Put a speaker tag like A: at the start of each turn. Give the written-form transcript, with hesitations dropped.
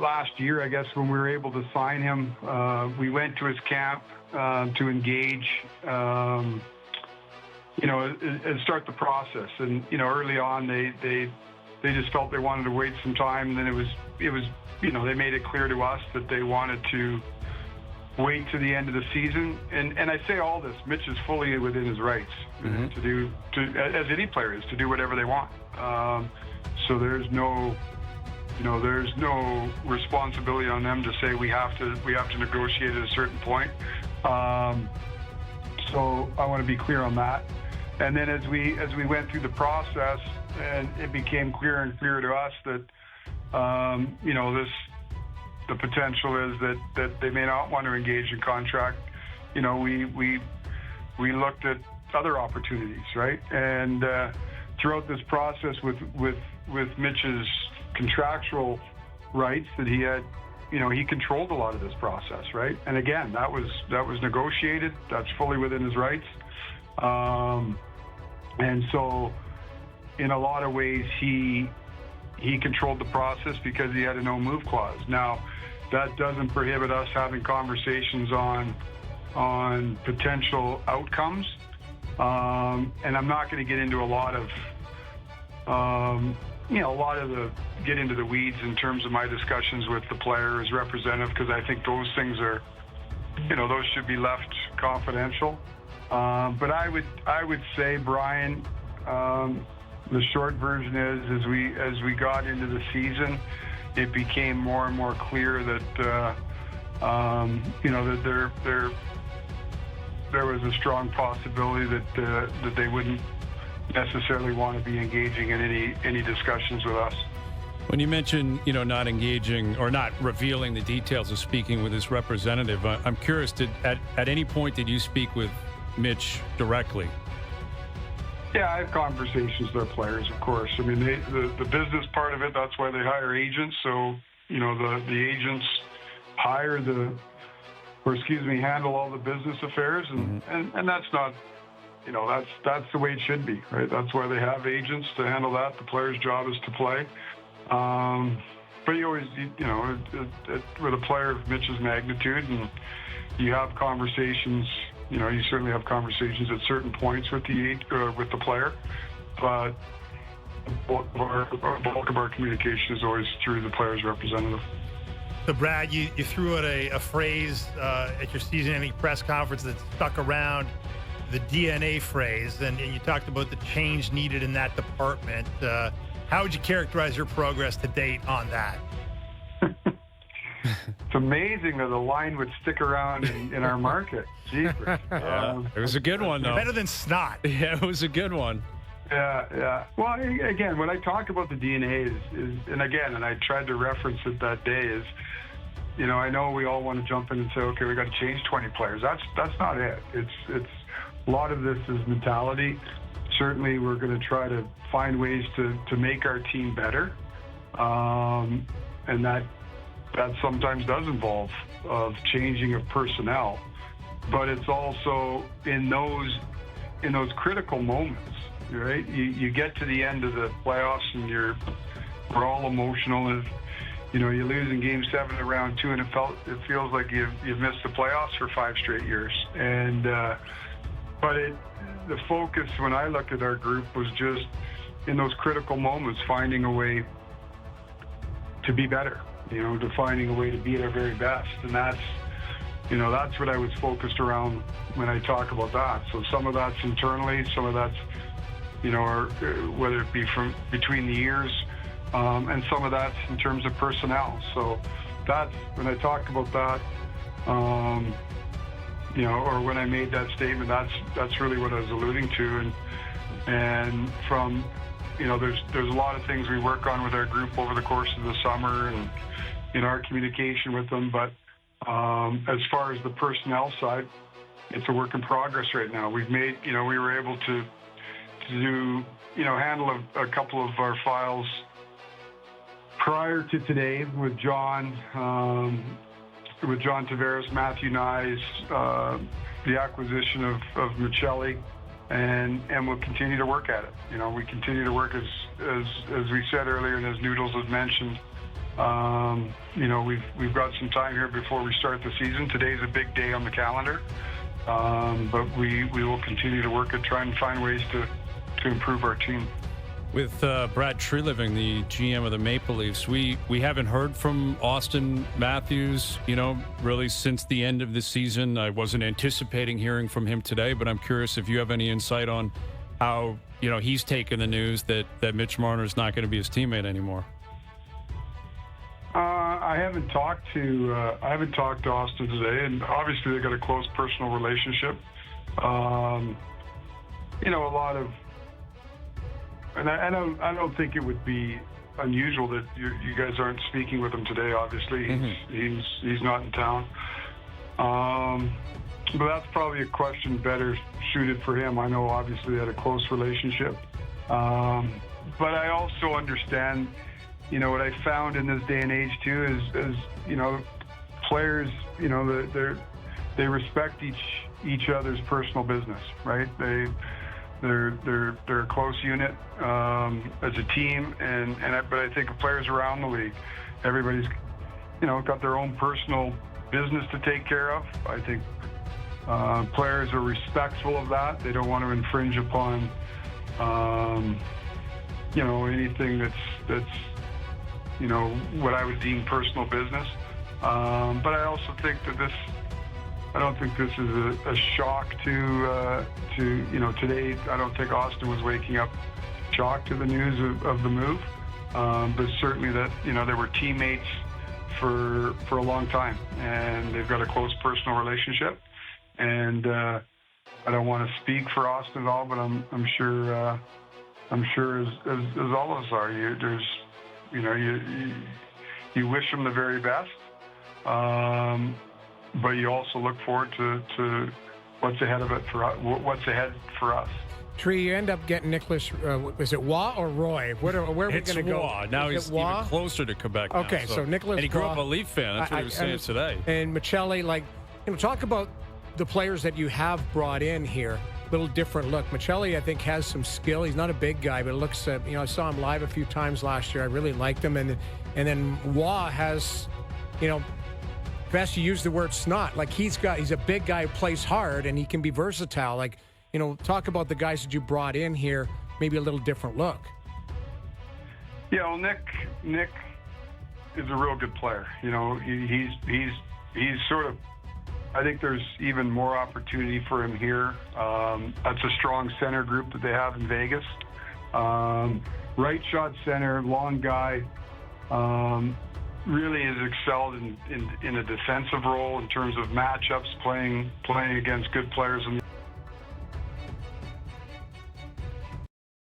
A: last year, I guess, when we were able to sign him, we went to his camp to engage, and start the process. And early on, they just felt they wanted to wait some time. And then it was they made it clear to us that they wanted to wait to the end of the season. And I say all this, Mitch is fully within his rights to do, as any player is, to do whatever they want. So there's no responsibility on them to say we have to negotiate at a certain point. So I want to be clear on that. And then as we went through the process, and it became clearer and clearer to us that the potential is that they may not want to engage in contract. We looked at other opportunities, right? And throughout this process with Mitch's contractual rights that he had, he controlled a lot of this process, right? And again, that was negotiated. That's fully within his rights. And so in a lot of ways, he controlled the process because he had a no-move clause. Now, that doesn't prohibit us having conversations on potential outcomes. And I'm not going to get into a lot of get into the weeds in terms of my discussions with the player as representative, because I think those things are, those should be left confidential. But I would say, Brian, the short version is, as we got into the season, it became more and more clear that that there was a strong possibility that they wouldn't necessarily want to be engaging in any discussions with us.
B: When you mention, not engaging or not revealing the details of speaking with his representative, I'm curious, at any point did you speak with Mitch directly?
A: Yeah, I have conversations with our players, of course. I mean, the business part of it, that's why they hire agents. So, the agents handle all the business affairs, and that's not, that's the way it should be, right? That's why they have agents to handle that. The player's job is to play. But you always, with a player of Mitch's magnitude, and you have conversations. You certainly have conversations at certain points with the player, but the bulk of our communication is always through the player's representative.
C: So, Brad, you threw out a phrase at your season-ending press conference that stuck around, the DNA phrase, and you talked about the change needed in that department. How would you characterize your progress to date on that?
A: It's amazing that the line would stick around in our market. Jeepers.
B: It was a good one, though.
C: Better than snot.
B: Yeah, it was a good one.
A: Yeah. Well, again, when I talk about the DNA and I tried to reference it that day is, I know we all want to jump in and say, okay, we got to change 20 players. That's not it. It's a lot of this is mentality. Certainly, we're going to try to find ways to make our team better, and that sometimes does involve of changing of personnel, but it's also in those critical moments, right? You get to the end of the playoffs and we're all emotional, and you lose in Game 7 of round 2, and it feels like you've missed the playoffs for 5 straight years. And the focus when I looked at our group was just in those critical moments, finding a way to be better. To finding a way to be at our very best. And that's what I was focused around when I talk about that. So some of that's internally, some of that's, or whether it be from between the years, and some of that's in terms of personnel. So that's, when I talk about that, or when I made that statement, that's really what I was alluding to. And from, there's a lot of things we work on with our group over the course of the summer and in our communication with them. But as far as the personnel side, it's a work in progress right now. We've made, we were able to do, handle a couple of our files prior to today with John Tavares, Matthew Nyes, the acquisition of Michelli, and we'll continue to work at it. We continue to work as we said earlier, and as Noodles has mentioned, You know, we've got some time here before we start the season. Today's a big day on the calendar, but we will continue to work at trying to find ways to improve our team.
B: With Brad Treliving, the GM of the Maple Leafs, we haven't heard from Austin Matthews, you know, really since the end of the season. I wasn't anticipating hearing from him today, but I'm curious if you have any insight on how, you know, he's taken the news that Mitch Marner's not going to be his teammate anymore.
A: I haven't talked to Austin today, and obviously they've got a close personal relationship. You know, a lot of, and I don't think it would be unusual that you guys aren't speaking with him today. Obviously, he's not in town. But that's probably a question better suited for him. I know obviously they had a close relationship, but I also understand. You know, what I found in this day and age too is you know, players, you know, they respect each other's personal business, right? They're a close unit as a team, but I think of players around the league, everybody's, you know, got their own personal business to take care of. I think players are respectful of that. They don't want to infringe upon, you know, anything that's you know, what I would deem personal business. But I also think that I don't think this is a shock to you know, today. I don't think Austin was waking up shocked to the news of the move, but certainly that, you know, they were teammates for a long time, and they've got a close personal relationship. And I don't want to speak for Austin at all, but I'm sure as all of us are, you know, you wish them the very best, but you also look forward to what's ahead for us.
D: Tree, you end up getting Nicholas. Is it Waugh or Roy? Where are we going to go?
B: Waugh. Now he's even closer to Quebec.
D: Okay,
B: now,
D: so Nicholas.
B: And he grew
D: Waugh,
B: up a Leaf fan. That's what he was saying today.
D: And Michelli, like, you know, talk about the players that you have brought in here. Little different look. Michelli, I think, has some skill. He's not a big guy, but it looks. You know, I saw him live a few times last year. I really liked him, and then Waugh has, you know, best you use the word snot. Like he's a big guy who plays hard, and he can be versatile. Like, you know, talk about the guys that you brought in here. Maybe a little different look.
A: Yeah, well, Nick is a real good player. You know, he's sort of. I think there's even more opportunity for him here. That's a strong center group that they have in Vegas. Right shot center, long guy. Really has excelled in a defensive role in terms of matchups, playing against good players in